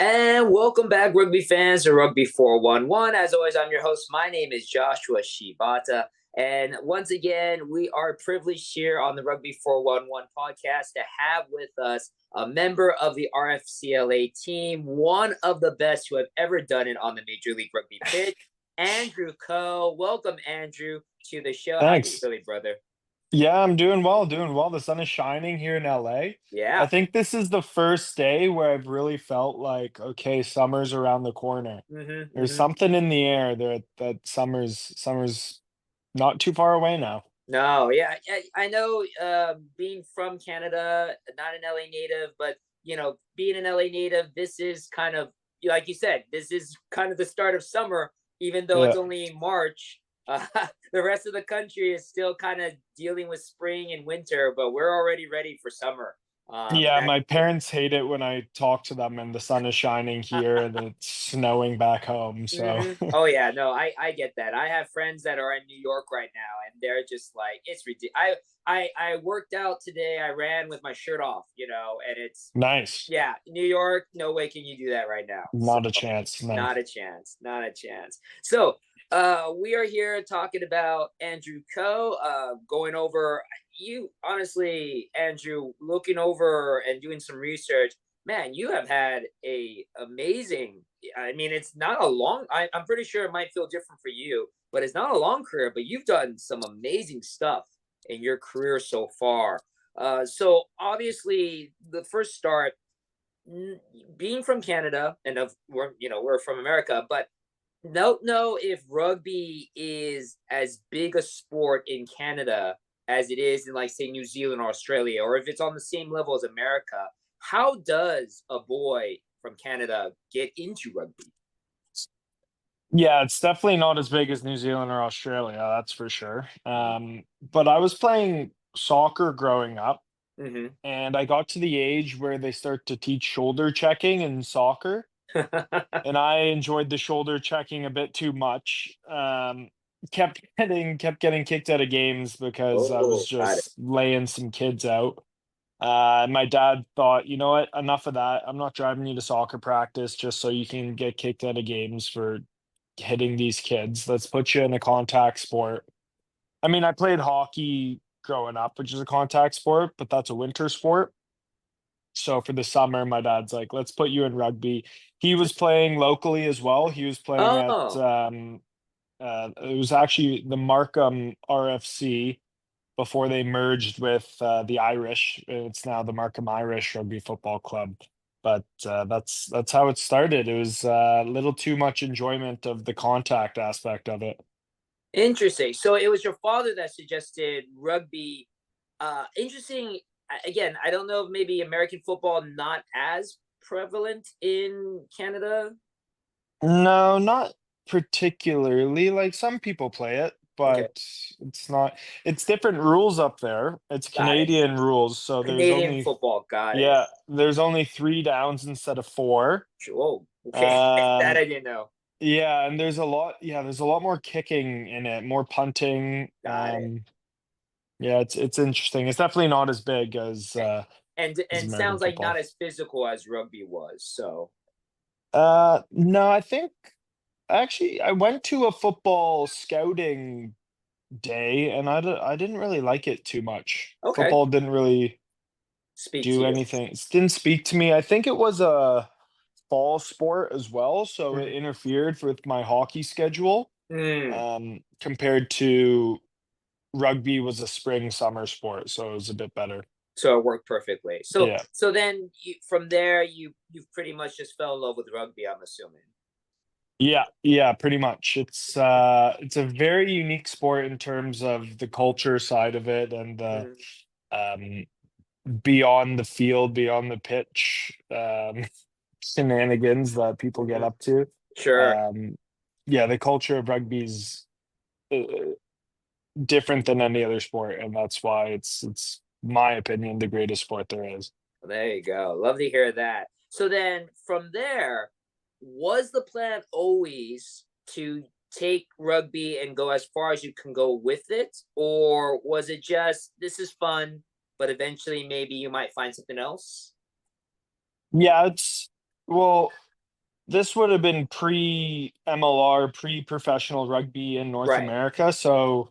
And welcome back, rugby fans, to Rugby 411. As always, I'm your host. My name is Joshua Shibata. And once again, we are privileged here on the Rugby 411 podcast to have with us a member of the RFCLA team, one of the best who have ever done it on the Major League Rugby pitch, Andrew Coe. Welcome, Andrew, to the show. How you Thanks. feeling, brother? Yeah, I'm doing well, doing well. The sun is shining here in LA. I Yeah. think this is the first day where I've really felt like, okay, summer's around the corner. Mm-hmm, There's mm-hmm. something in the air there that summer's not too far away now. No, yeah, I know. Being from Canada, not an LA native, but being an LA native, this is kind of like you said. This is kind of the start of summer, even though it's Yeah. only March. Uh, the rest of the country is still kind of dealing with spring and winter, but we're already ready for summer. And Yeah, that's my parents hate it when I talk to them and the sun is shining here and it's snowing back home. So Oh yeah, no, I get that. I have friends that are in New York right now, and they're just like, it's ridiculous. I worked out today. I ran with my shirt off, and it's nice. yeah, New York. No way can you do that right now. So Not a chance. No. not a chance, not a chance. So we are here talking about Andrew Coe, going over you. Honestly, Andrew, looking over and doing some research, man, you have had a amazing. I mean, it's not a long. I'm pretty sure it might feel different for you, but it's not a long career. But you've done some amazing stuff in your career so far. So obviously, the first start, being from Canada, and we're from America, but don't know if rugby is as big a sport in Canada as it is in, like, say, New Zealand or Australia, or if it's on the same level as America. How does a boy from Canada get into rugby? Yeah, it's definitely not as big as New Zealand or Australia, that's for sure. But I was playing soccer growing up, Mm-hmm. and I got to the age where they start to teach shoulder checking in soccer, and I enjoyed the shoulder checking a bit too much. Kept getting kicked out of games because I was Oh, got it. just laying some kids out. My dad thought, you know what, enough of that. I'm not driving you to soccer practice just so you can get kicked out of games for hitting these kids. Let's put you in a contact sport. I mean, I played hockey growing up, which is a contact sport, but that's a winter sport. So for the summer, my dad's like, let's put you in rugby. He was playing locally as well. He was playing at Oh, it was actually the Markham RFC before they merged with the Irish. It's now the Markham Irish Rugby Football Club. But that's how it started. It was a little too much enjoyment of the contact aspect of it. interesting. So it was your father that suggested rugby. Interesting. Again, I don't know if maybe American football not as prevalent in Canada. No, not particularly. Like some people play it, Okay, but it's not. It's different rules up there. It's got it. Canadian rules, so Canadian football, got it. there's only three downs instead of four. Oh, okay. That Um, I didn't know. yeah, and there's a lot more kicking in it, more punting. Got it. Yeah, it's interesting. It's definitely not as big as And American sounds like not football. as physical as rugby was. So No, I think actually I went to a football scouting day and I didn't really like it too much. okay, Football didn't really speak to do you. anything. It didn't speak to me. I think it was a fall sport as well, so it Mhm. interfered with my hockey schedule. Mm. Compared to rugby was a spring summer sport, so it was a bit better. So it worked perfectly. So Yeah. so then from there you've pretty much just fell in love with rugby, I'm assuming. Yeah, yeah, pretty much. It's a very unique sport in terms of the culture side of it and the Mm. um beyond the field, beyond the pitch, shenanigans that people get Mhm. up to. Sure. Um, yeah, the culture of rugby's uh, different than any other sport, and that's why it's my opinion the greatest sport there is. There you go. Love to hear that. So then from there, was the plan always to take rugby and go as far as you can go with it? Or was it just this is fun, but eventually maybe you might find something else? Yeah, it's well. this would have been pre-MLR, pre-professional rugby in North Right. America. So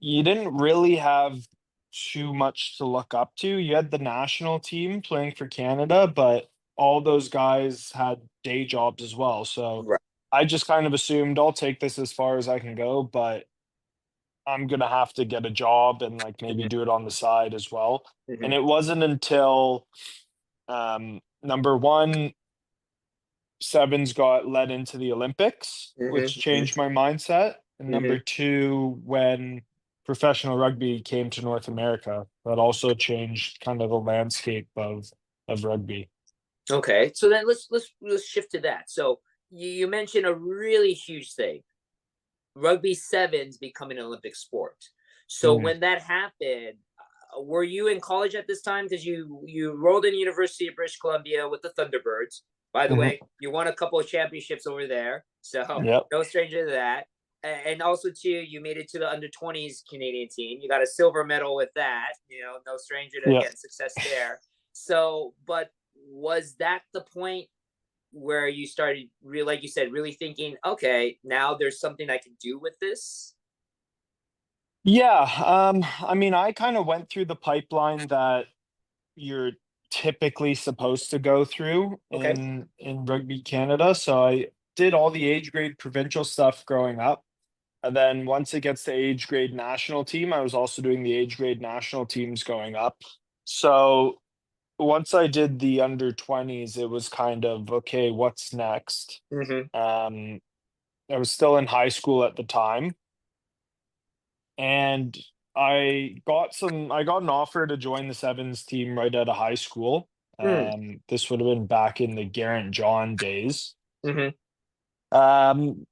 you didn't really have too much to look up to. You had the national team playing for Canada, but all those guys had day jobs as well. So Right. I just kind of assumed I'll take this as far as I can go, but I'm gonna have to get a job and like maybe Hmm. do it on the side as well. And Hmm. it wasn't until number one, sevens got led into the Olympics, which Hmm. changed my mindset. And Hmm. number two, when professional rugby came to North America, that also changed kind of the landscape of rugby. Okay, so then let's shift to that. So you mentioned a really huge thing: rugby sevens becoming an Olympic sport. So Mm, when that happened, were you in college at this time? Because you rolled in University of British Columbia with the Thunderbirds. By the mhm. way, you won a couple of championships over there, so Yep, no stranger to that. And also too, you made it to the under 20s Canadian team. You got a silver medal with that. No stranger to yep. getting success there. So, but was that the point where you started really, like you said, really thinking, okay, now there's something I can do with this? Yeah, I mean, I kind of went through the pipeline that you're typically supposed to go through Okay. in Rugby Canada. So I did all the age grade provincial stuff growing up. And then once it gets to age grade national team, I was also doing the age grade national teams going up. So once I did the under 20s, it was kind of okay, what's next? Hmm. Um, I was still in high school at the time, and I got an offer to join the sevens team right out of high school. Mm. This would have been back in the Garrett John days. Hmm. Um,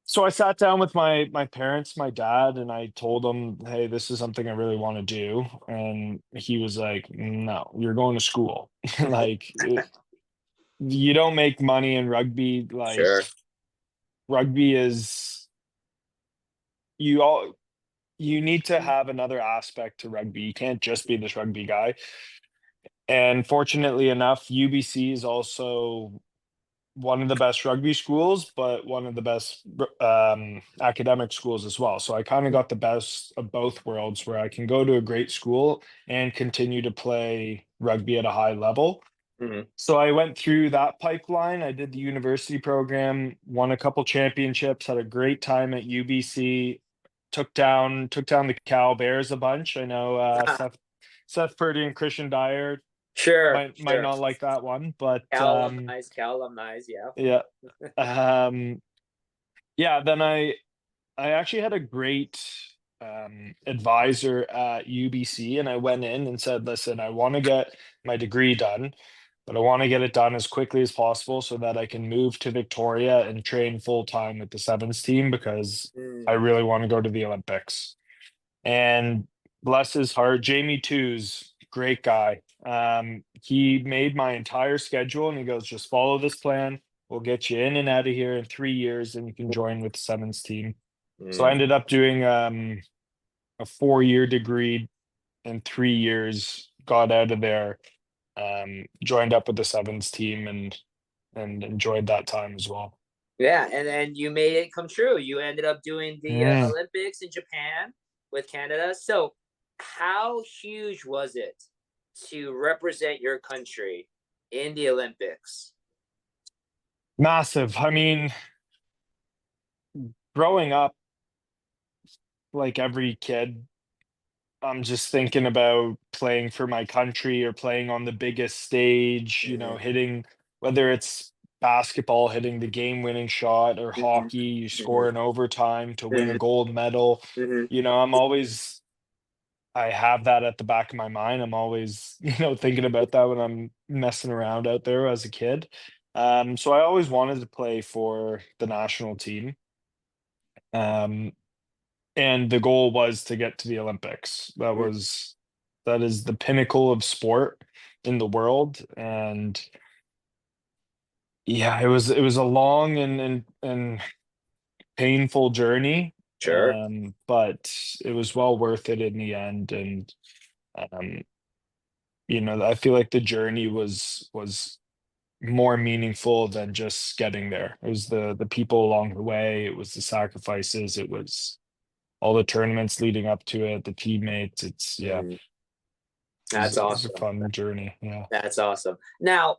so I sat down with my parents, my dad, and I told him, "Hey, this is something I really want to do." And he was like, "No, you're going to school. You don't make money in rugby. Like Sure. rugby is you all you need to have another aspect to rugby. You can't just be this rugby guy." And fortunately enough, UBC is also one of the best rugby schools, but one of the best academic schools as well. So I kind of got the best of both worlds where I can go to a great school and continue to play rugby at a high level. Hmm. So I went through that pipeline. I did the university program, won a couple championships, had a great time at UBC, took down the Cal Bears a bunch. I know Seth Purdy and Christian Dyer Sure. might Sure. not like that one, but Cal alumni, Cal alumni, yeah. yeah. Um, yeah, then I actually had a great advisor at UBC, and I went in and said, "Listen, I want to get my degree done, but I want to get it done as quickly as possible so that I can move to Victoria and train full time with the sevens team because I Mm. really want to go to the Olympics." And bless his heart, Jamie Twos, great guy. He made my entire schedule and he goes, "Just follow this plan. We'll get you in and out of here in 3 years and you can join with the sevens team." So I Mm. ended up doing a 4 year degree in 3 years, got out of there, joined up with the sevens team and enjoyed that time as well. Yeah, and then you made it come true. You ended up doing the Mm, Olympics in Japan with Canada. So, how huge was it to represent your country in the Olympics? massive. I mean, growing up, like every kid, I'm just thinking about playing for my country or playing on the biggest stage, Hmm. hitting whether it's basketball, hitting the game-winning shot, or Hmm. hockey, you Hmm. score in overtime to win a Hmm. gold medal. Hmm. I'm always I have that at the back of my mind. I'm always, thinking about that when I'm messing around out there as a kid. So I always wanted to play for the national team. Um, and the goal was to get to the Olympics. That is the pinnacle of sport in the world. And yeah, it was a long and painful journey. Sure. But it was well worth it in the end. And I feel like the journey was more meaningful than just getting there. It was the people along the way, it was the sacrifices, it was all the tournaments leading up to it, the teammates. It's yeah, Mhm. it That's was a awesome. fun journey. Yeah. That's awesome. Now,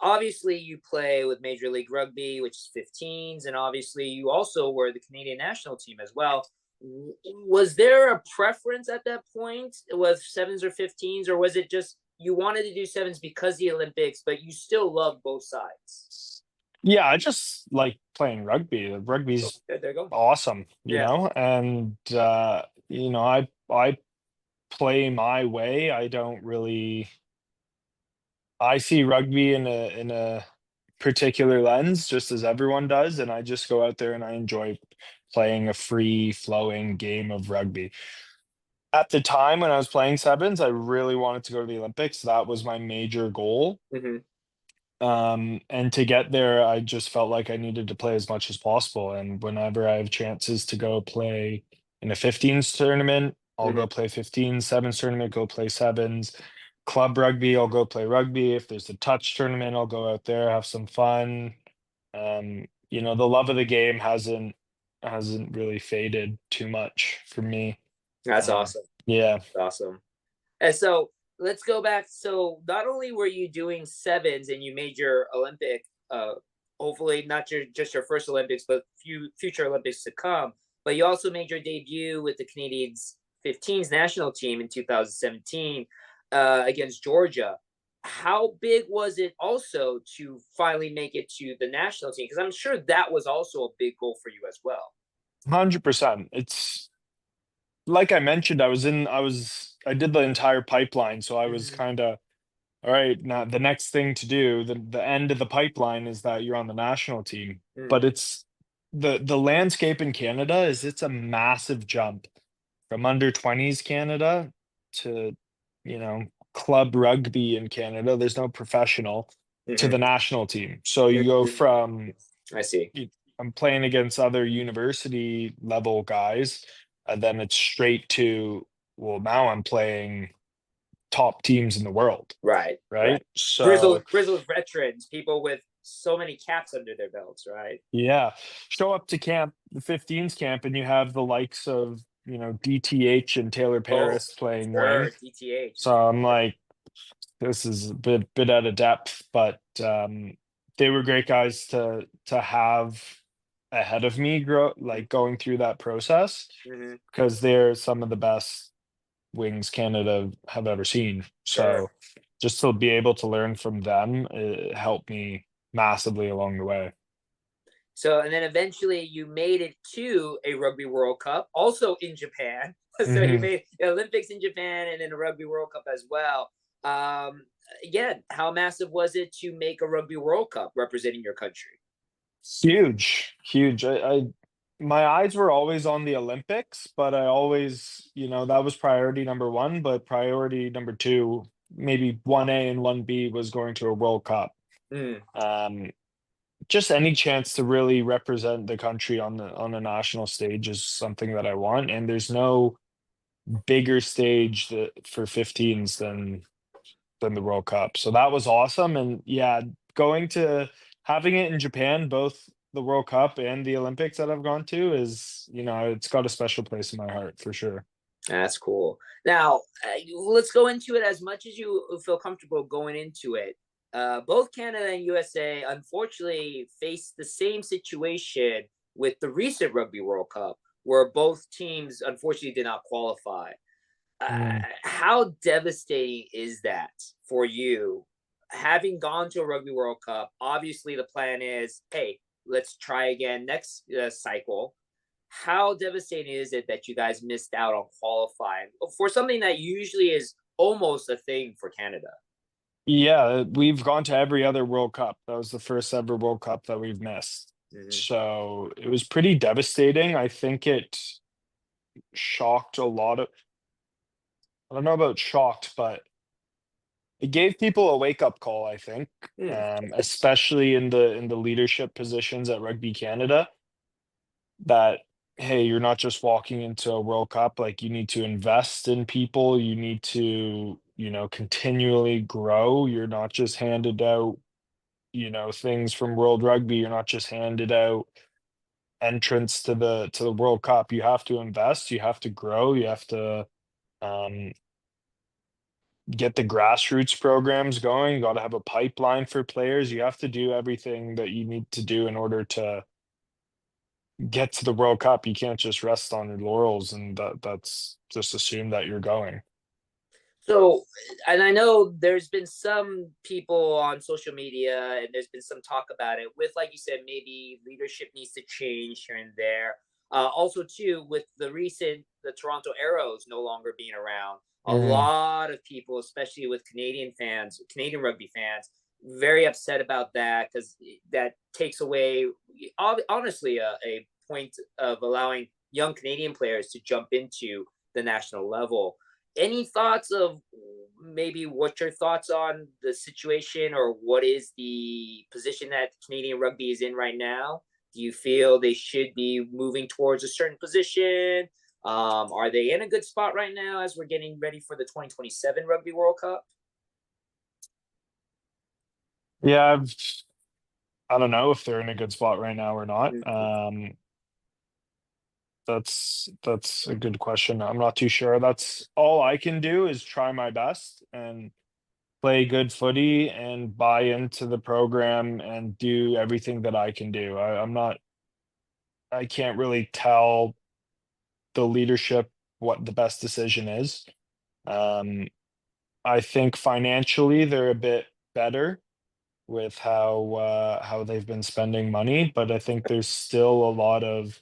obviously, you play with Major League Rugby, which is 15s, and obviously, you also were the Canadian national team as well. Was there a preference at that point with sevens or 15s, or was it just you wanted to do sevens because of the Olympics, but you still loved both sides? Yeah, I just like playing rugby. Oh, Rugby's there you go. awesome, Yeah. and I play my way. I don't really I see rugby in a particular lens, just as everyone does, and I just go out there and I enjoy playing a free flowing game of rugby. At the time when I was playing sevens, I really wanted to go to the Olympics. That was my major goal. Hmm. And to get there, I just felt like I needed to play as much as possible. And whenever I have chances to go play in a 15s tournament, I'll Hmm. go play 15s, sevens tournament, go play sevens. Club rugby, I'll go play rugby. If there's a touch tournament, I'll go out there, have some fun. The love of the game hasn't really faded too much for me. That's Um, awesome. yeah. Awesome. And so let's go back. So not only were you doing sevens and you made your Olympic, hopefully not just your first Olympics, but future Olympics to come, but you also made your debut with the Canadians 15s national team in 2017 against Georgia. How big was it also to finally make it to the national team? Because I'm sure that was also a big goal for you as well. 100%. It's like I mentioned, I did the entire pipeline, so I was Mm-hmm. kind of all right. Now the next thing to do, the end of the pipeline is that you're on the national team. But Mm-hmm. it's the landscape in Canada is it's a massive jump from under 20s Canada to, you know, club rugby in Canada. There's no professional to the Mm-hmm. national team. So you go from I see. you- I'm playing against other university level guys, and then it's straight to, well, now I'm playing top teams in the world, Right, right. right? So Grizzled veterans, people with so many caps under their belts, right? yeah, show up to camp, the 15s camp, and you have the likes of, DTH and Taylor Oh, Paris playing wing. sure, DTH. So I'm like, this is a bit out of depth, but they were great guys to have ahead of me going through that process, Mm-hmm. because they're some of the best wings Canada have ever seen. Sure. So just to be able to learn from them, it helped me massively along the way. So, and then eventually you made it to a Rugby World Cup, also in Japan. So you Hmm. made the Olympics in Japan and then a Rugby World Cup as well. Again, how massive was it to make a Rugby World Cup representing your country? Huge, huge. My eyes were always on the Olympics, but I always, that was priority number one, but priority number two, maybe 1A and 1B, was going to a World Cup. Mm, Um, just any chance to really represent the country on the national stage is something that I want, and there's no bigger stage for 15s than the World Cup. So that was awesome. And yeah, going to having it in Japan, both the World Cup and the Olympics that I've gone to, it's got a special place in my heart for sure. that's cool. Now, let's go into it as much as you feel comfortable going into it. Both Canada and USA unfortunately faced the same situation with the recent Rugby World Cup, where both teams unfortunately did not qualify. Mm. How devastating is that for you? Having gone to a Rugby World Cup, obviously the plan is, hey, let's try again next cycle. How devastating is it that you guys missed out on qualifying for something that usually is almost a thing for Canada? Yeah, we've gone to every other World Cup. That was the first ever World Cup that we've missed. Mm-hmm. So it was pretty devastating. I think it shocked a lot of, I don't know about shocked, but it gave people a wake-up call, I think, Mm, especially in the leadership positions at Rugby Canada, that, hey, you're not just walking into a World Cup, like, you need to invest in people, you need to, continually grow. You're not just handed out things from World Rugby. You're not just handed out entrance to the World Cup. You have to invest, you have to grow, you have to um, get the grassroots programs going. You got to have a pipeline for players. You have to do everything that you need to do in order to get to the World Cup. You can't just rest on your laurels and that's just assume that you're going. So, and I know there's been some people on social media, and there's been some talk about it. With, like you said, maybe leadership needs to change here and there. Also, too, with the Toronto Arrows no longer being around, a Mhm. lot of people, especially with Canadian fans, Canadian rugby fans, very upset about that because that takes away, honestly, a point of allowing young Canadian players to jump into the national level. Any thoughts of maybe what your thoughts on the situation, or what is the position that Canadian rugby is in right now? Do you feel they should be moving towards a certain position? Are they in a good spot right now as we're getting ready for the 2027 Rugby World Cup? Yeah, I don't know if they're in a good spot right now or not. Mhm. That's a good question. I'm not too sure. That's all I can do is try my best and play good footy and buy into the program and do everything that I can do. I can't really tell the leadership what the best decision is. Um, I think financially they're a bit better with how they've been spending money, but I think there's still a lot of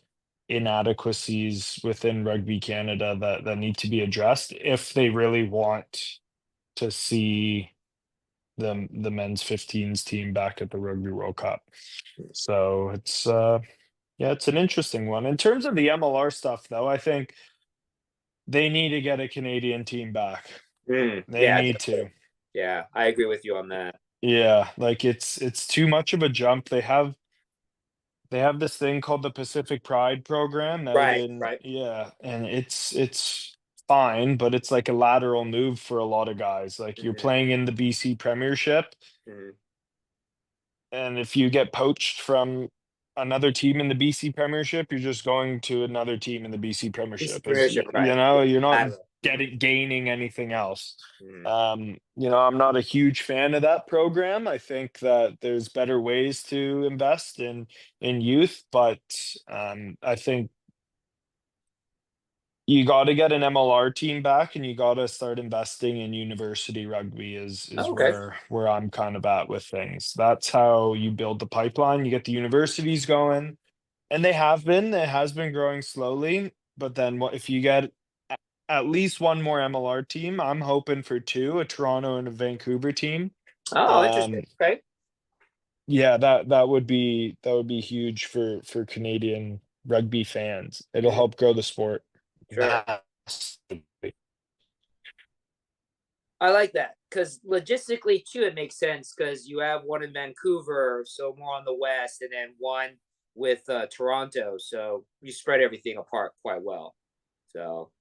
inadequacies within Rugby Canada that need to be addressed if they really want to see the men's 15s team back at the Rugby World Cup. So it's yeah, it's an interesting one. In terms of the MLR stuff though, I think they need to get a Canadian team back. They Yeah, need to. yeah, I agree with you on that. Yeah, like it's too much of a jump. They have this thing called the Pacific Pride program out Right, in right. yeah, and it's fine, but it's like a lateral move for a lot of guys. Like you're Hmm. playing in the BC Premiership, Hmm. and if you get poached from another team in the BC Premiership, you're just going to another team in the BC Premiership. Right. You're not Lateral. gaining anything else. Mhm. I'm not a huge fan of that program. I think that there's better ways to invest in youth, but I think you got to get an MLR team back, and you got to start investing in university rugby. Is Oh, okay. where I'm kind of at with things. That's how you build the pipeline. You get the universities going, and it has been growing slowly. But then what if you get at least one more MLR team? I'm hoping for two, a Toronto and a Vancouver team. Oh, interesting. Um, Okay. yeah, that would be huge for Canadian rugby fans. It'll Mhm. help grow the sport. Sure. Massively. I like that because logistically too, it makes sense because you have one in Vancouver, so more on the west, and then one with Toronto, so you spread everything apart quite well. So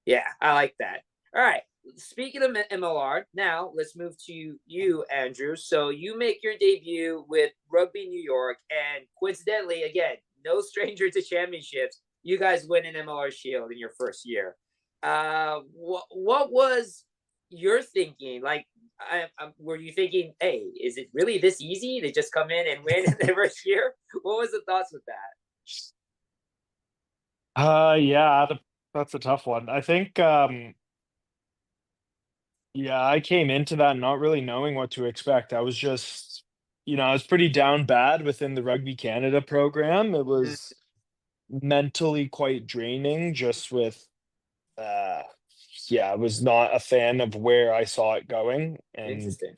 yeah, I like that. All right. Speaking of MLR, now let's move to you, Andrew. So you make your debut with Rugby New York, and coincidentally, again, no stranger to championships. You guys win an MLR Shield in your first year. What was your thinking? Like, were you thinking, hey, is it really this easy to just come in and win in the first year? What was the thoughts with that? Yeah, that's a tough one. I think, yeah, I came into that not really knowing what to expect. I was just, I was pretty down bad within the Rugby Canada program. It Mm, was mentally quite draining just with, uh, yeah, I was not a fan of where I saw it going. And interesting.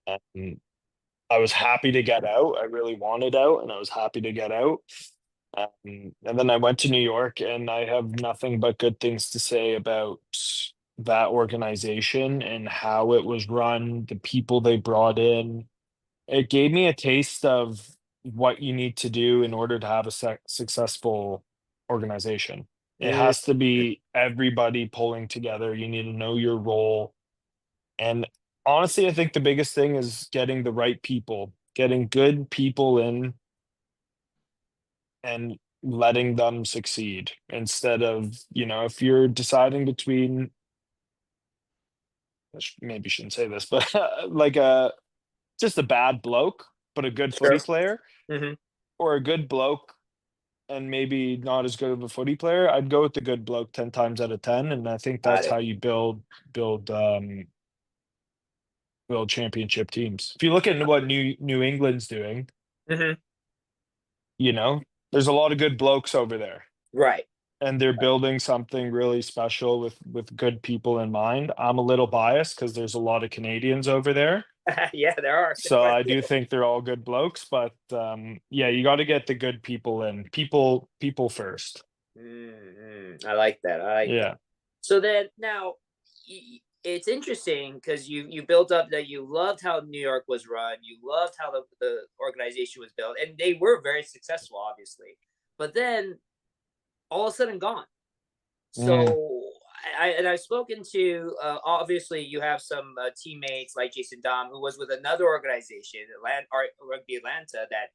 um, I was happy to get out. I really wanted out, and I was happy to get out. And then I went to New York, and I have nothing but good things to say about that organization and how it was run, the people they brought in. It gave me a taste of what you need to do in order to have a successful organization. It Mm, has to be everybody pulling together. You need to know your role. And honestly, I think the biggest thing is getting the right people getting good people in and letting them succeed instead of, if you're deciding between, maybe shouldn't say this, but like just a bad bloke, but a good footy Sure. player, Hmm. or a good bloke and maybe not as good of a footy player, I'd go with the good bloke 10 times out of 10. And I think Got that's it. how you build build championship teams. If you look at what New England's doing, Hmm. you know, there's a lot of good blokes over there. Right. And they're building something really special with good people in mind. I'm a little biased because there's a lot of Canadians over there. Yeah, there are. So I do think they're all good blokes, but yeah, you got to get the good people in. People first. I like that. I like that. Yeah. So then now, it's interesting because you built up that you loved how New York was run, you loved how the organization was built, and they were very successful, obviously. But then all of a sudden gone. Mm. So I've spoken to, obviously you have some teammates like Jason Dom who was with another organization, Rugby Atlanta, that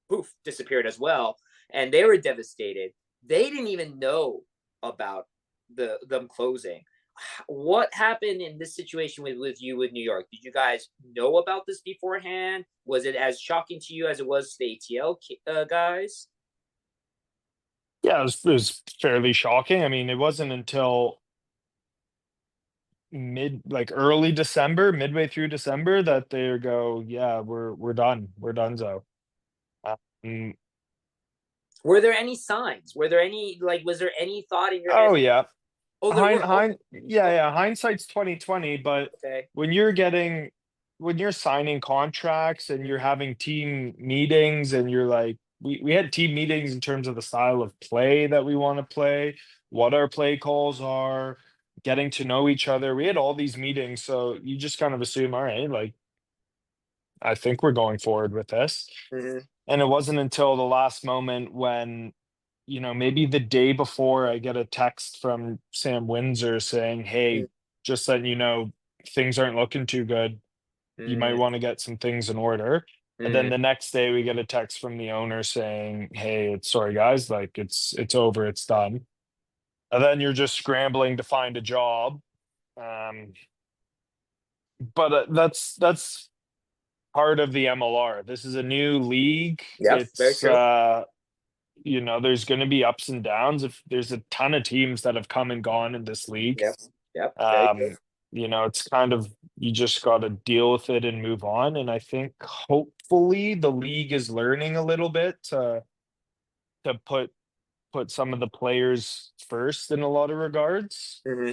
poof disappeared as well, and they were devastated. They didn't even know about them closing. What happened in this situation with you with New York? Did you guys know about this beforehand? Was it as shocking to you as it was to the ATL guys? Yeah, it was fairly shocking. I mean, it wasn't until early December, midway through December, that they go, yeah, we're done. We're donezo. Um, Were there any signs? Were there any, like, was there any thought in your head? oh yeah. Oh, there were. Okay. Yeah, Okay. yeah. Hindsight's 2020, but Okay. when you're signing contracts and you're Hmm. having team meetings and you're like, we had team meetings in terms of the style of play that we want to play, what our play calls are, getting to know each other. We had all these meetings, so you just kind of assume, all right, like I think we're going forward with this. Hmm. And it wasn't until the last moment when, maybe the day before, I get a text from Sam Windsor saying, "Hey, just letting you know, things aren't looking too good. You might Hmm. want to get some things in order." And then Hmm. the next day we get a text from the owner saying, "Hey, it's sorry guys, like it's over, it's done." And then you're just scrambling to find a job. Um, but that's part of the MLR. This is a new league. Yep. Very It's true. there's going to be ups and downs. If there's a ton of teams that have come and gone in this league, Yep. Yep. Very true. um, it's kind of, you just got to deal with it and move on. And I think hopefully the league is learning a little bit to put some of the players first in a lot of regards. Hmm.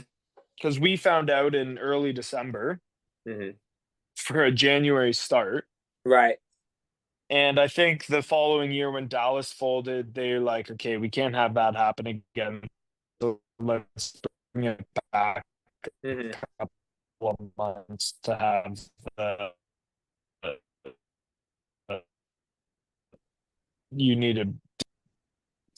Because we found out in early December Hmm. for a January start. Right. And I think the following year when Dallas folded, they're like, okay, we can't have that happen again. So let's bring it back Hmm. a couple of months to have the you needed.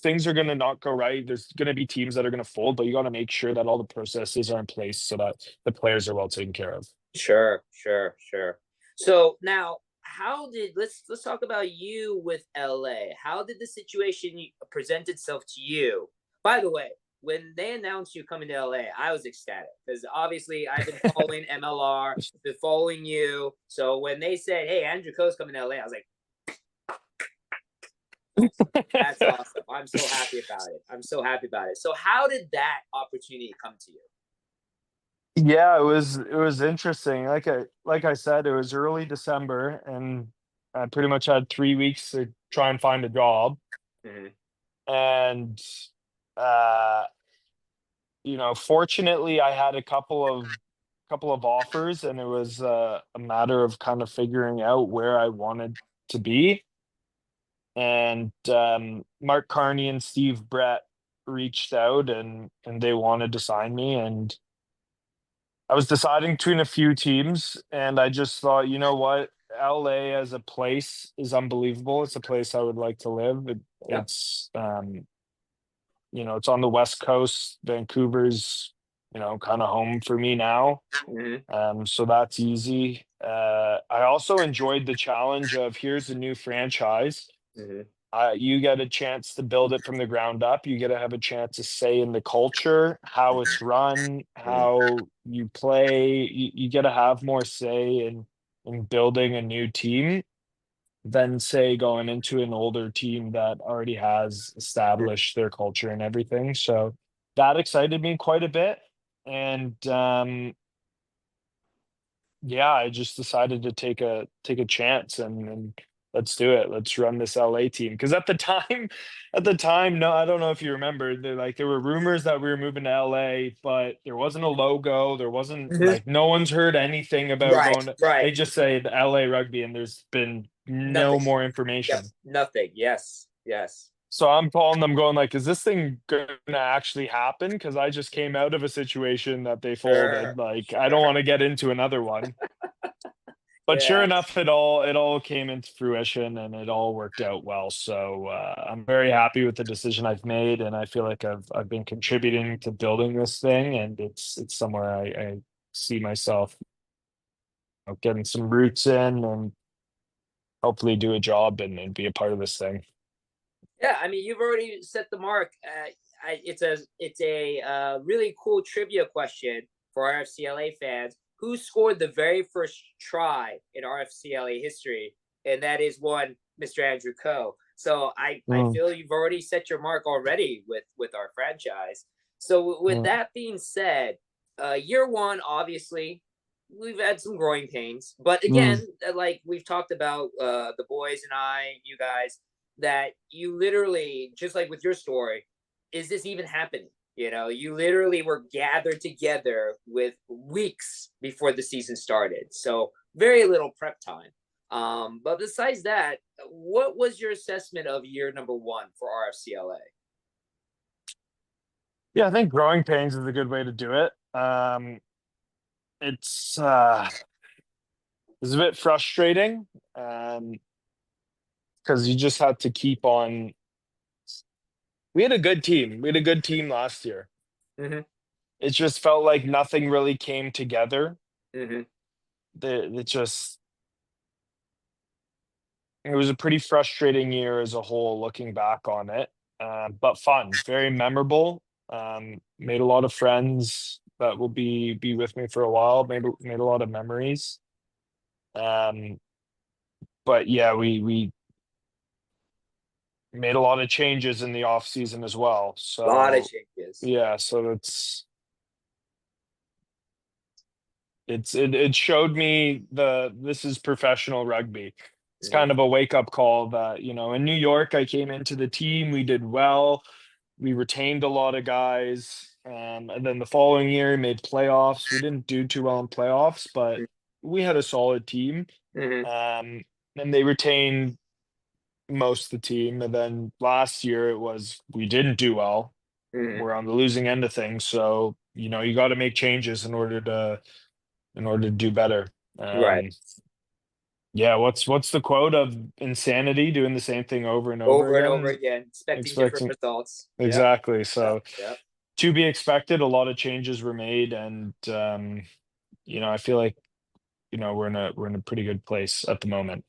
Things are going to not go right. There's going to be teams that are going to fold, but you got to make sure that all the processes are in place so that the players are well taken care of. Sure. Sure. Sure. So now, how did let's talk about you with LA. How did the situation present itself to you? By the way, when they announced you coming to LA, I was ecstatic because obviously I've been following MLR, been following you. So when they said, "Hey, Andrew Coe's coming to LA," I was like, "Awesome! That's awesome! I'm so happy about it. I'm so happy about it." So how did that opportunity come to you? Yeah, it was interesting. Like I said, it was early December, and I pretty much had 3 weeks to try and find a job. Hmm. And uh, fortunately, I had a couple of offers, and it was a matter of kind of figuring out where I wanted to be. And Mark Carney and Steve Brett reached out, and they wanted to sign me, and I was deciding between a few teams, and I just thought, you know what? LA as a place is unbelievable. It's a place I would like to live. Yeah. It's it's on the West Coast. Vancouver's kind of home for me now. Hmm. So that's easy. I also enjoyed the challenge of here's a new franchise. Hmm. You get a chance to build it from the ground up. You get to have a chance to say in the culture, how it's run, how you play. You get to have more say in building a new team than say going into an older team that already has established their culture and everything. So that excited me quite a bit. And yeah, I just decided to take a chance and let's do it. Let's run this LA team. Because at the time, no, I don't know if you remember, there were rumors that we were moving to LA, but there wasn't a logo. There wasn't Hmm. like no one's heard anything about Right, going to, right. they just say the LA rugby and there's been no Nothing. more Yep, information. nothing. Yes, yes. So I'm calling them going like, is this thing gonna actually happen? Because I just came out of a situation that they Sure, folded. Like, I don't sure. want to get into another one. But sure Yes. enough, it all came into fruition and it all worked out well. So I'm very happy with the decision I've made, and I feel like I've been contributing to building this thing, and it's somewhere I see myself getting some roots in and hopefully do a job and be a part of this thing. Yeah, I mean, you've already set the mark. It's a really cool trivia question for RFCLA fans. Who scored the very first try in RFCLA history? And that is one Mr. Andrew Coe. So I Mm, feel you've already set your mark already with our franchise. So with mm, that being said, year one, obviously, we've had some growing pains. But mm. again, like we've talked about, the boys and I, you guys, that you literally, just like with your story, is this even happening? You literally were gathered together with weeks before the season started. So very little prep time. But besides that, what was your assessment of year number one for RFCLA? Yeah, I think growing pains is a good way to do it. It's a bit frustrating because you just had to keep on. We had a good team. We had a good team last year. Hmm. It just felt like nothing really came together. Hmm. It just it was a pretty frustrating year as a whole, looking back on it. But fun, very memorable. Made a lot of friends that will be with me for a while. Made a lot of memories. Um, but yeah, we made a lot of changes in the off season as well. A lot of So changes. yeah, so it showed me this is professional rugby. It's Hmm. kind of a wake up call that, in New York, I came into the team, we did well, we retained a lot of guys, and then the following year made playoffs. We didn't do too well in playoffs, but we had a solid team. Hmm. Um, and they retained most of the team. And then last year it was we didn't do well. Hmm. We're on the losing end of things, so you got to make changes in order to do better. Right. Um, yeah, what's the quote of insanity? Doing the same thing over and over Over and over again, again, expecting different expecting results. Yep. exactly. Yep. So Yep. to be expected, a lot of changes were made, and I feel like we're in a pretty good place at the moment.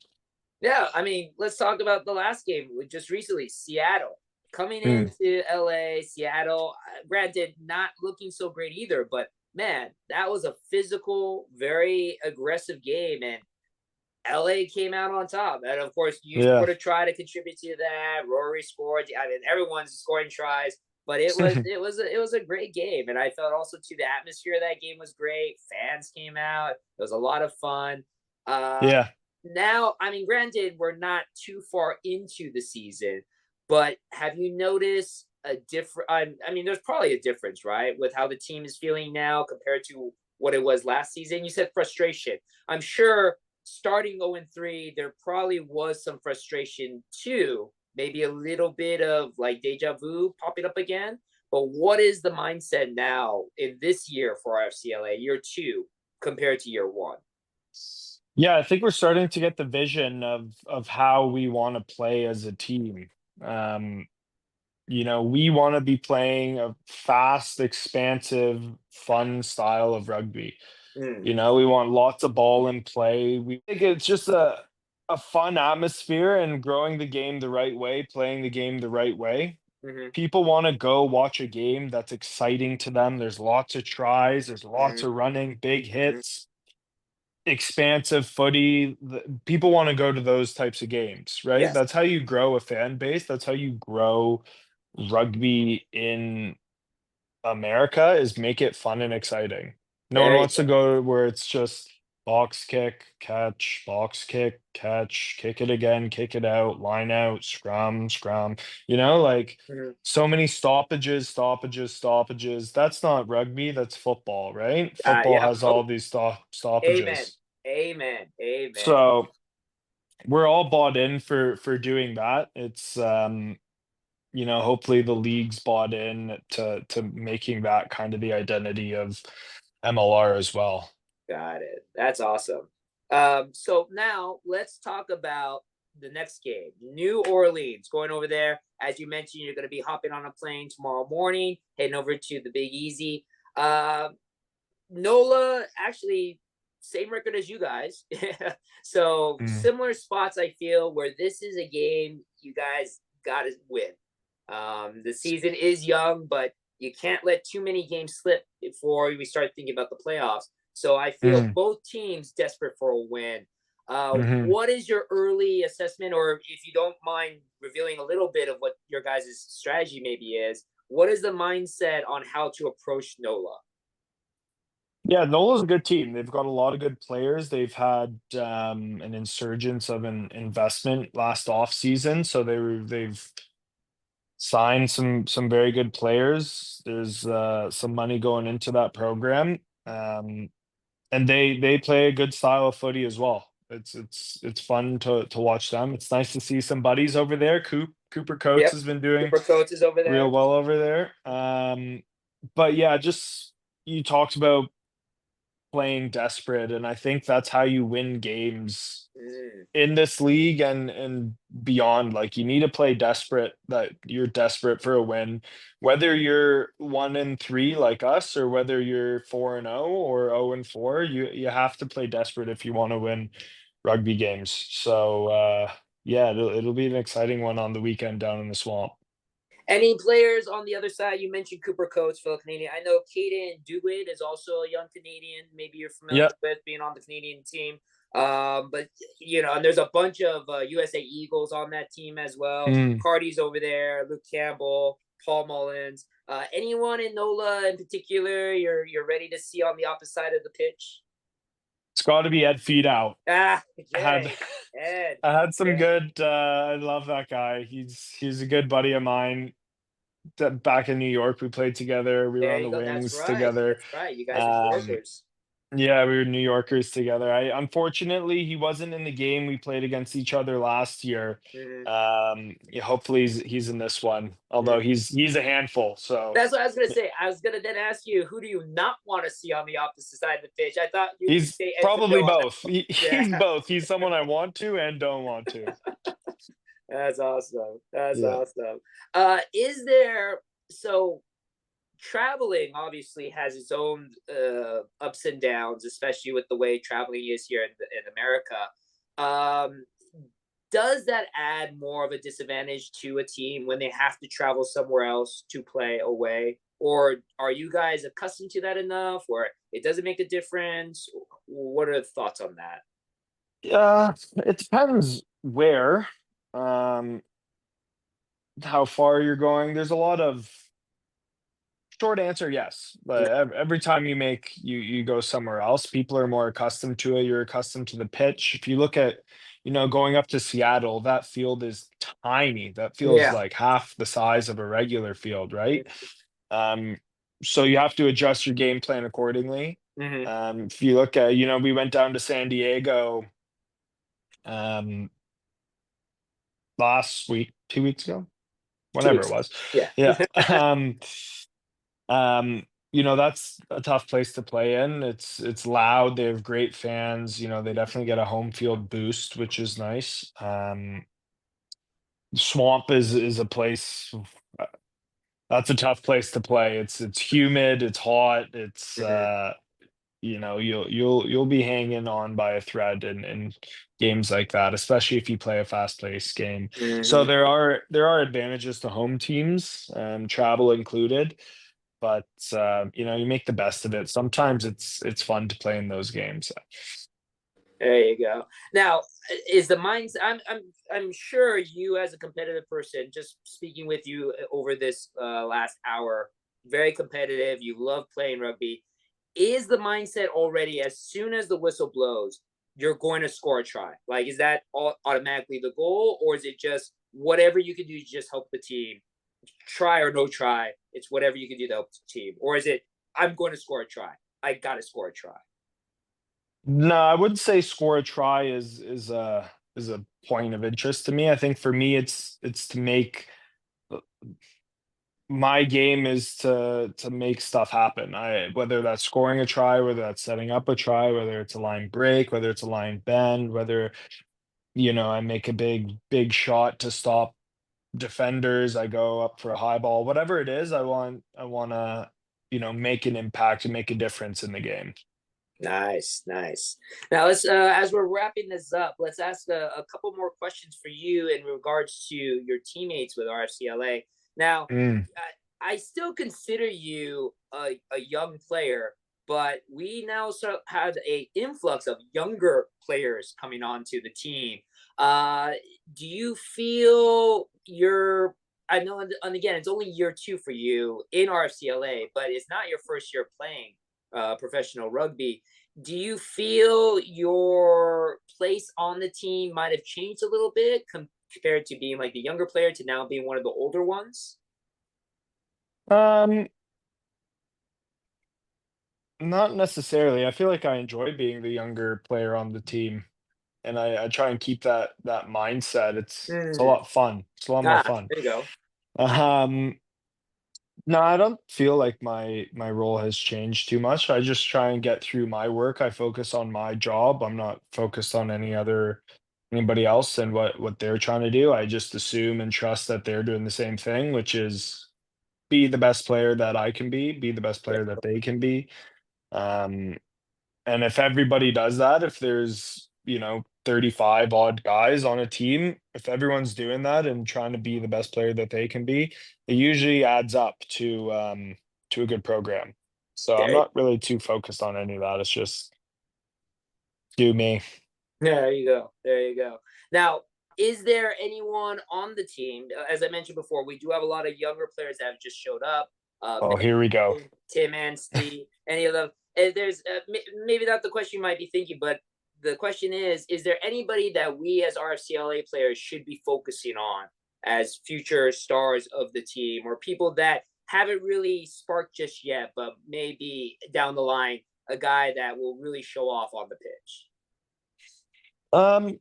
Yeah, I mean, let's talk about the last game just recently. Seattle coming Mm, into LA. Seattle, granted, not looking so great either, but man, that was a physical, very aggressive game, and LA came out on top. And of course, you yeah. scored a try to contribute to that. Rory scored. I mean, everyone's scoring tries, but it was a great game, and I felt also too the atmosphere of that game was great. Fans came out. It was a lot of fun. Uh, Yeah. Now, I mean, granted, we're not too far into the season, but have you noticed a different? I mean, there's probably a difference, right, with how the team is feeling now compared to what it was last season. You said frustration. I'm sure starting 0-3, there probably was some frustration too. Maybe a little bit of like deja vu popping up again. But what is the mindset now in this year for RFCLA, year two, compared to year one? Yeah, I think we're starting to get the vision of how we want to play as a team. Um, we want to be playing a fast, expansive, fun style of rugby. Mm, We want lots of ball in play. We think it's just a fun atmosphere and growing the game the right way, playing the game the right way. mm-hmm, People want to go watch a game that's exciting to them. There's lots of tries, there's lots mm-hmm, of running, big mm-hmm. hits, expansive footy. People want to go to those types of games, right? Yes, That's how you grow a fan base. That's how you grow rugby in America, is make it fun and exciting. No one there you wants to go. go where it's just box kick it again, kick it out, line out, scrum, scrum. Like Mhm. so many stoppages, stoppages, stoppages. That's not rugby, that's football, right? Football Yeah. has Oh, all these amen. stoppages. Amen. Amen. So we're all bought in for doing that. It's hopefully the league's bought in to making that kind of the identity of MLR as well. Got it. That's awesome. So now let's talk about the next game. New Orleans, going over there. As you mentioned, you're going to be hopping on a plane tomorrow morning, heading over to the Big Easy. Uh, NOLA, actually, same record as you guys. So Mm, similar spots, I feel, where this is a game you guys got to win. The season is young, but you can't let too many games slip before we start thinking about the playoffs. So I feel mm, both teams desperate for a win. mhm. What is your early assessment, or if you don't mind revealing a little bit of what your guys' strategy maybe is? What is the mindset on how to approach NOLA? Yeah, NOLA's a good team. They've got a lot of good players. They've had an insurgence of an investment last off season, so they've signed some very good players. There's some money going into that program. And they play a good style of footy as well. It's fun to watch them. It's nice to see some buddies over there. Cooper Coates Yep. has been doing Cooper Coates is over real there. well over there. But yeah, just you talked about playing desperate, and I think that's how you win games Mm. in this league and beyond. Like you need to play desperate, that you're desperate for a win, whether you're 1-3 like us or whether you're 4-0 or 0-4. You have to play desperate if you want to win rugby games. So yeah, it'll be an exciting one on the weekend down in the swamp. Any players on the other side? You mentioned Cooper Coates, fellow Canadian. I know Caden Duguid is also a young Canadian. Maybe you're familiar Yep. with being on the Canadian team. But and there's a bunch of USA Eagles on that team as well. Mm. Cardi's over there, Luke Campbell, Paul Mullins. Anyone in NOLA in particular you're ready to see on the opposite side of the pitch? It's got to be Ed Feet out. Ah, I had Jay, Ed, I had some Jay. good. I love that guy. He's a good buddy of mine. Back in New York, we played together. We were There on you the go. That's wings right. together. That's right. You guys are New Um, Yorkers. yeah, we were New Yorkers together. I Unfortunately, he wasn't in the game we played against each other last year. Mm-hmm. Yeah, hopefully he's in this one. Although Mm-hmm. he's a handful. So That's what I was gonna say. I was gonna then ask you, who do you not want to see on the opposite side of the pitch? I thought you could he's say Ed probably Fido on that both. one. He's Yeah, both. He's someone I want to and don't want to. that's awesome. That's Yeah. awesome. Is there so traveling obviously has its own ups and downs, especially with the way traveling is here in America. Um, does that add more of a disadvantage to a team when they have to travel somewhere else to play away? Or are you guys accustomed to that enough, or it doesn't make a difference? What are the thoughts on that? Yeah, it depends where, um, how far you're going. There's a lot of short answer, yes. But every time you go somewhere else, people are more accustomed to it. You're accustomed to the pitch. If you look at, going up to Seattle, that field is tiny. That feels Yeah. like half the size of a regular field, right? Um, so you have to adjust your game plan accordingly. Mm-hmm. If you look at, we went down to San Diego um last week, 2 weeks ago, Two whenever it weeks. was. Yeah. Yeah. That's a tough place to play in. It's loud. They have great fans. They definitely get a home field boost, which is nice. Swamp is a place that's a tough place to play. It's humid, it's hot, it's Hmm. you'll be hanging on by a thread in games like that, especially if you play a fast-paced game. So Hmm. there are advantages to home teams, travel included, but you make the best of it. Sometimes it's fun to play in those games. There you go. Now, is the mindset? I'm sure you, as a competitive person, just speaking with you over this last hour, very competitive. You love playing rugby. Is the mindset already as soon as the whistle blows, you're going to score a try? Like, is that automatically the goal, or is it just whatever you can do to just help the team, try or no try? It's whatever you can do to help the team, or is it I'm going to score a try? I got to score a try. No, I would say score a try is a point of interest to me. I think for me it's to make my game is to make stuff happen. Whether that's scoring a try, whether that's setting up a try, whether it's a line break, whether it's a line bend, whether I make a big shot to stop defenders, I go up for a high ball, whatever it is, I want to make an impact and make a difference in the game. Nice, nice. Now let's as we're wrapping this up, let's ask a couple more questions for you in regards to your teammates with RFCLA. Now, Mm. I still consider you a young player, but we now sort of have a influx of younger players coming onto the team. Uh, do you feel you're I know, and again, it's only year two for you in RFCLA, but it's not your first year playing professional rugby. Do you feel your place on the team might have changed a little bit compared to being like the younger player to now being one of the older ones? Um, Not necessarily. I feel like I enjoy being the younger player on the team, and I try and keep that mindset. It's a Mm. lot fun. It's a lot more Ah, fun. there you go. Um, no, I don't feel like my role has changed too much. I just try and get through my work. I focus on my job. I'm not focused on anybody else and what they're trying to do. I just assume and trust that they're doing the same thing, which is be the best player that I can be the best Yeah. player that they can be. Um, And if everybody does that, if there's, 35 odd guys on a team, if everyone's doing that and trying to be the best player that they can be, it usually adds up to a good program. So I'm There, not really too focused on any of that. It's just do me. there you go. There you go. Now, is there anyone on the team? As I mentioned before, we do have a lot of younger players that have just showed up. Oh, here we go. Tim Anstey, any of them. There's maybe not the question you might be thinking, but the question is there anybody that we as RFCLA players should be focusing on as future stars of the team, or people that haven't really sparked just yet, but maybe down the line, a guy that will really show off on the pitch? Um,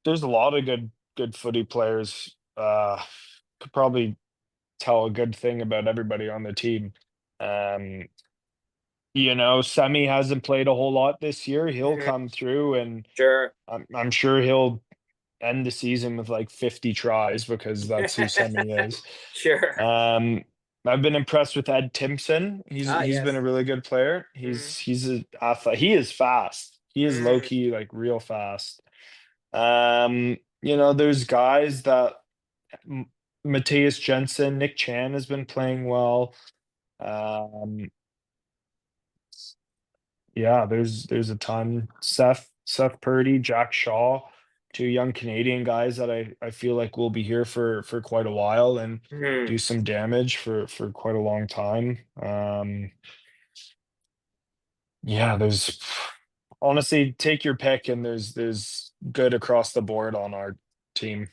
there's a lot of good footy players. Could probably tell a good thing about everybody on the team. Um, Semi hasn't played a whole lot this year. He'll Mhm. come through, and Sure. I'm sure he'll end the season with like 50 tries because that's who Semi is. Sure. Um, I've been impressed with Ed Timpson. He's Ah, he's been a yes. really good player. Mm-hmm. He's a athlete. He is fast. He is low Mm-hmm. key, like real fast. There's guys that M- Matthias Jensen, Nick Chan has been playing well. Um, Yeah, there's a ton. Seth Purdy, Jack Shaw, two young Canadian guys that I feel like will be here for quite a while and Mm-hmm. do some damage for quite a long time. Yeah, there's honestly take your pick and there's good across the board on our team.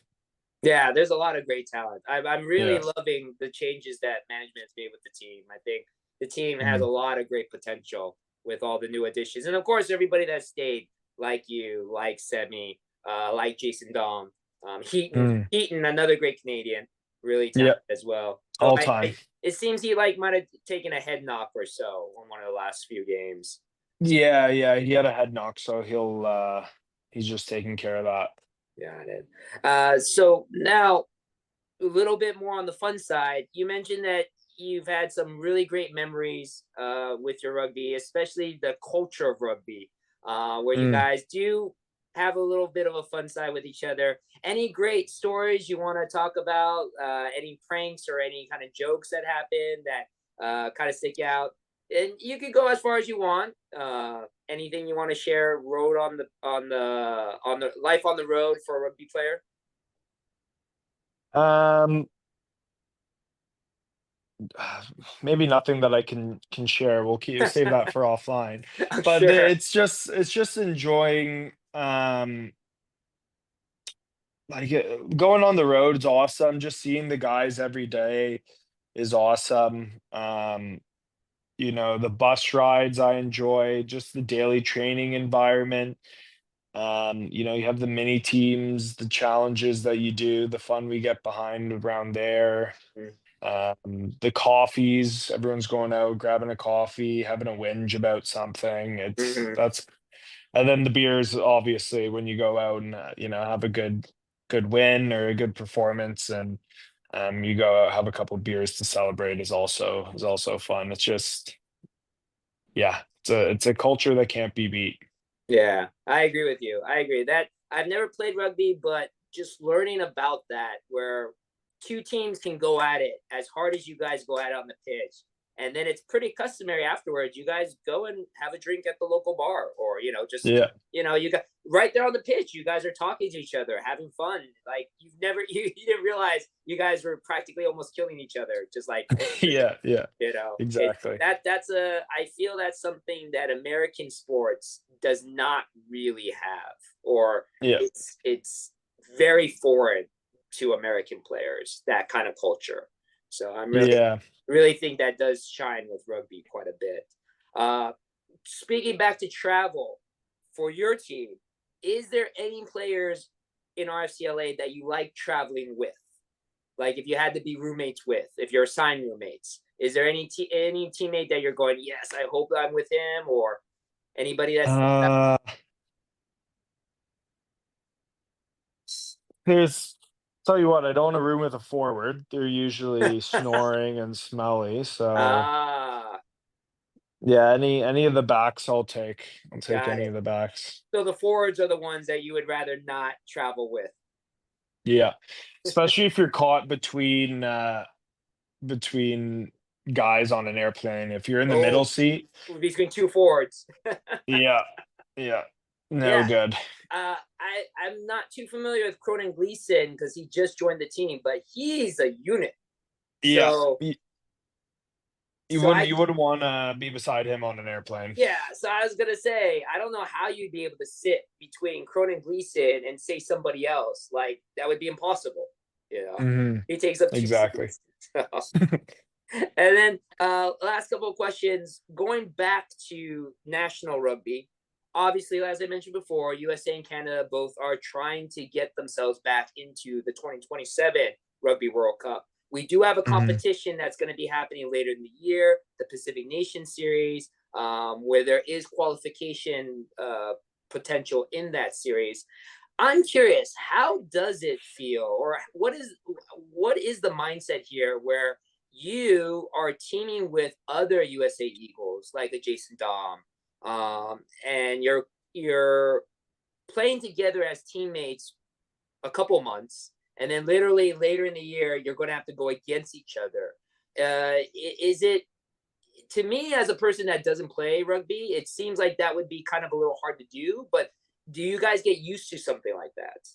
Yeah, there's a lot of great talent. I'm really Yeah. loving the changes that management's made with the team. I think the team has a Mm, lot of great potential with all the new additions, and of course, everybody that stayed, like you, like Semi, like Jason Dom, mm. Heaton, another great Canadian, really talented Yeah, as well. Oh, all time. it seems he like might have taken a head knock or so on one of the last few games. Yeah, he had a head knock, so he's just taking care of that. Got it. So now a little bit more on the fun side, you mentioned that you've had some really great memories with your rugby, especially the culture of rugby, where you Mm. guys do have a little bit of a fun side with each other. Any great stories you want to talk about? Any pranks or any kind of jokes that happen that kind of stick out? And you could go as far as you want. Anything you want to share? Road on the life on the road for a rugby player. Um, Maybe nothing that I can share. Save that for offline. I'm But sure. it's just enjoying like going on the road is awesome. Just seeing the guys every day is awesome. You know, the bus rides I enjoy, just the daily training environment. You know, you have the mini teams, the challenges that you do, the fun we get behind around there. The coffees, everyone's going out, grabbing a coffee, having a whinge about something. Mm-hmm. And then the beers, obviously, when you go out and you know, have a good win or a good performance, and you go out, have a couple beers to celebrate is also fun. It's just, yeah, it's a culture that can't be beat. Yeah, I agree with you. I agree that I've never played rugby, but just learning about that, where two teams can go at it as hard as you guys go at it on the pitch, and then it's pretty customary afterwards. You guys go and have a drink at the local bar, or just Yeah. you got right there on the pitch. You guys are talking to each other, having fun. Like you've never you didn't realize you guys were practically almost killing each other, just like over drinking. Yeah, yeah, It exactly. that's a I feel that's something that American sports does not really have, or Yeah, it's very foreign to American players, that kind of culture. So I'm yeah. really think that does shine with rugby quite a bit. Uh, Speaking back to travel for your team, is there any players in RFCLA that you like traveling with? Like if you had to be roommates with, if you're assigned roommates, is there any teammate that you're going, yes, I hope I'm with him, or anybody that's Uh, there's Tell you what, I don't want to room with a forward. They're usually snoring and smelly. So ah, yeah, any of the backs I'll take. I'll take got any it. of the backs. So the forwards are the ones that you would rather not travel with. Yeah. Especially if you're caught between guys on an airplane. If you're in the Oh, middle seat, between two forwards. yeah, yeah. No Yeah, good. I'm not too familiar with Cronin Gleason because he just joined the team, but he's a unit. Yeah. So You so I wouldn't wanna be beside him on an airplane. Yeah, so I was gonna say, I don't know how you'd be able to sit between Cronin Gleason and say somebody else. Like that would be impossible. You know, Mhm. he takes up two Exactly. seats. And then last couple of questions. Going back to national rugby, obviously, as I mentioned before, USA and Canada both are trying to get themselves back into the 2027 Rugby World Cup. We do have a Mhm. competition that's going to be happening later in the year, the Pacific Nation Series, where there is qualification potential in that series. I'm curious, how does it feel, or what is the mindset here where you are teaming with other USA Eagles like a Jason Dom, and you're playing together as teammates a couple months, and then literally later in the year you're going to have to go against each other. Is it to me as a person that doesn't play rugby? It seems like that would be kind of a little hard to do, but do you guys get used to something like that?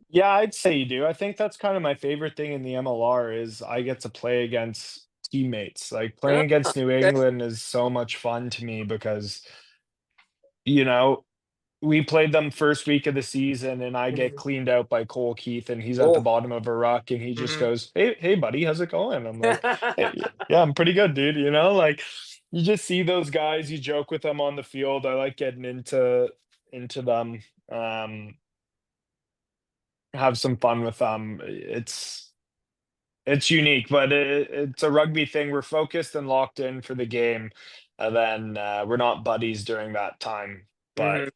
Yeah, I'd say you do. I think that's kind of my favorite thing in the MLR is I get to play against teammates. Like, Oh, playing against New okay. England is so much fun to me because, you know, we played them first week of the season and I get Mm-hmm. cleaned out by Cole Keith and he's at the Oh. bottom of a ruck and he just Mm-hmm. goes, "Hey, buddy, how's it going?" I'm like, "Hey, yeah, I'm pretty good, dude." You know, like you just see those guys, you joke with them on the field. I like getting into them, have some fun with them. It's unique, but it's a rugby thing. We're focused and locked in for the game, and then we're not buddies during that time. But Mm-hmm.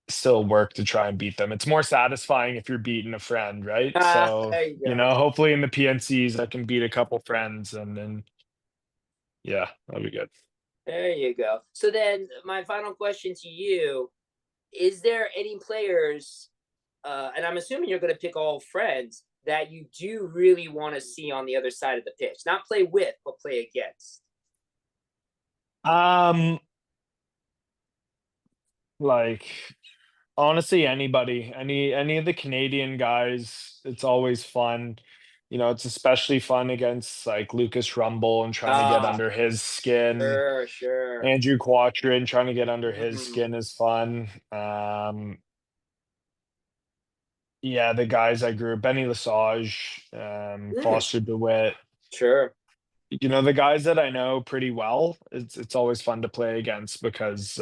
still work to try and beat them. It's more satisfying if you're beating a friend, right? So, There you go. hopefully in the PNCs I can beat a couple friends and then yeah, that'll be good. There you go. So then my final question to you, is there any players, and I'm assuming you're going to pick all friends, that you do really want to see on the other side of the pitch? Not play with, but play against. Um, like honestly, anybody, any of the Canadian guys, it's always fun. It's especially fun against like Lucas Rumble and trying to get Ah, under his skin. sure, sure. Andrew Quattrin trying to get under his Mm, skin is fun. Yeah, the guys I grew Benny Lesage, mm, Foster DeWitt. sure, The guys that I know pretty well, it's always fun to play against because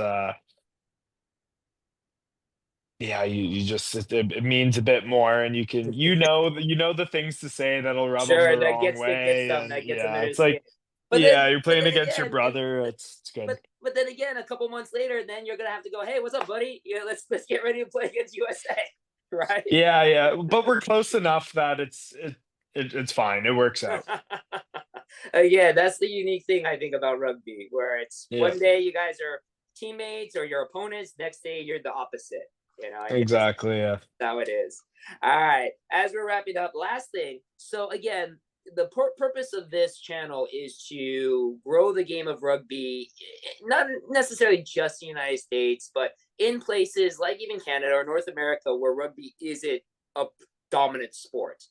yeah, you just it means a bit more and you can the things to say that'll rub them the sure. wrong That gets way. them. And That gets yeah, under it's his skin. like But then, yeah, you're but playing then against your again, brother. It's good. but then again, a couple months later, then you're gonna have to go. Hey, what's up, buddy? Yeah, let's get ready to play against USA, right? Yeah, yeah. But we're close enough that it's fine. It works out. Yeah, that's the unique thing I think about rugby, where it's Yeah, one day you guys are teammates or your opponents, next day you're the opposite. I guess exactly. Yeah. how it is. All right. As we're wrapping up, last thing. So again, the purpose of this channel is to grow the game of rugby, not necessarily just the United States, but in places like even Canada or North America where rugby isn't a dominant sport.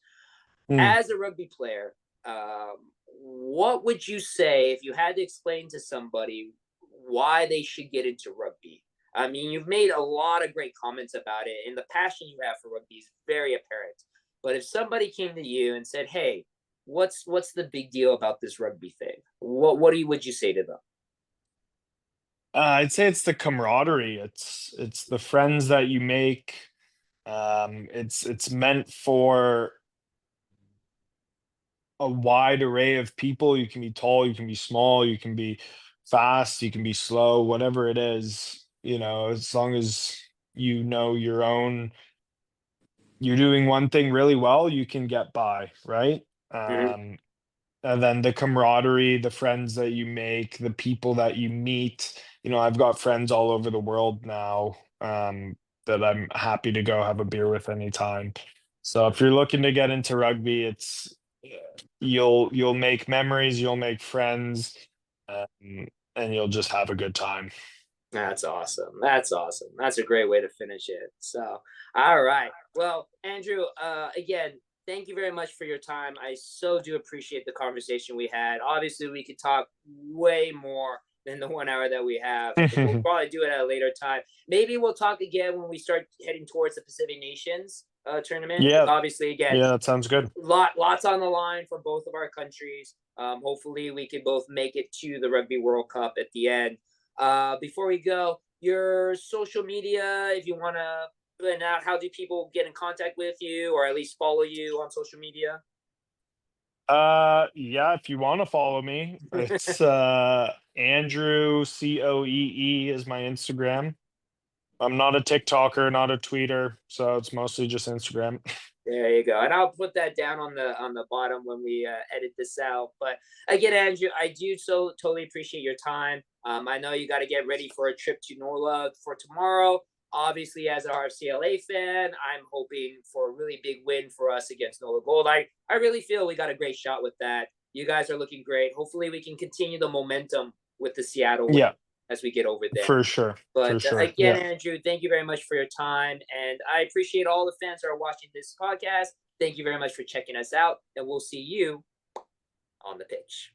Mm. As a rugby player, what would you say if you had to explain to somebody why they should get into rugby? I mean, you've made a lot of great comments about it, and the passion you have for rugby is very apparent. But if somebody came to you and said, "Hey, what's the big deal about this rugby thing?" Would you say to them? I'd say it's the camaraderie. It's the friends that you make. It's meant for a wide array of people. You can be tall, you can be small, you can be fast, you can be slow, whatever it is, as long as your own, you're doing one thing really well, you can get by, right? Mhm. Um, and then the camaraderie, the friends that you make, the people that you meet. I've got friends all over the world now, that I'm happy to go have a beer with anytime. So if you're looking to get into rugby, it's you'll make memories, you'll make friends, um, and you'll just have a good time. That's awesome. That's awesome. That's a great way to finish it. So, all right. Well, Andrew, again, thank you very much for your time. I so do appreciate the conversation we had. Obviously, we could talk way more than the 1 hour that we have. We'll probably do it at a later time. Maybe we'll talk again when we start heading towards the Pacific Nations tournament. Yeah, Obviously, again, yeah, that sounds good. lots on the line for both of our countries. Hopefully, we can both make it to the Rugby World Cup at the end. Before we go, your social media, if you want to put out, how do people get in contact with you or at least follow you on social media? Yeah, if you want to follow me, it's Andrew Coe is my Instagram. I'm not a TikToker, not a tweeter, so it's mostly just Instagram. There you go, and I'll put that down on the bottom when we edit this out. But again, Andrew, I do so totally appreciate your time. I know you got to get ready for a trip to NOLA for tomorrow. Obviously, as an RFCLA fan, I'm hoping for a really big win for us against NOLA Gold. I really feel we got a great shot with that. You guys are looking great. Hopefully, we can continue the momentum with the Seattle win Yeah, as we get over there. for sure. For But sure. again, Yeah. Andrew, thank you very much for your time. And I appreciate all the fans that are watching this podcast. Thank you very much for checking us out. And we'll see you on the pitch.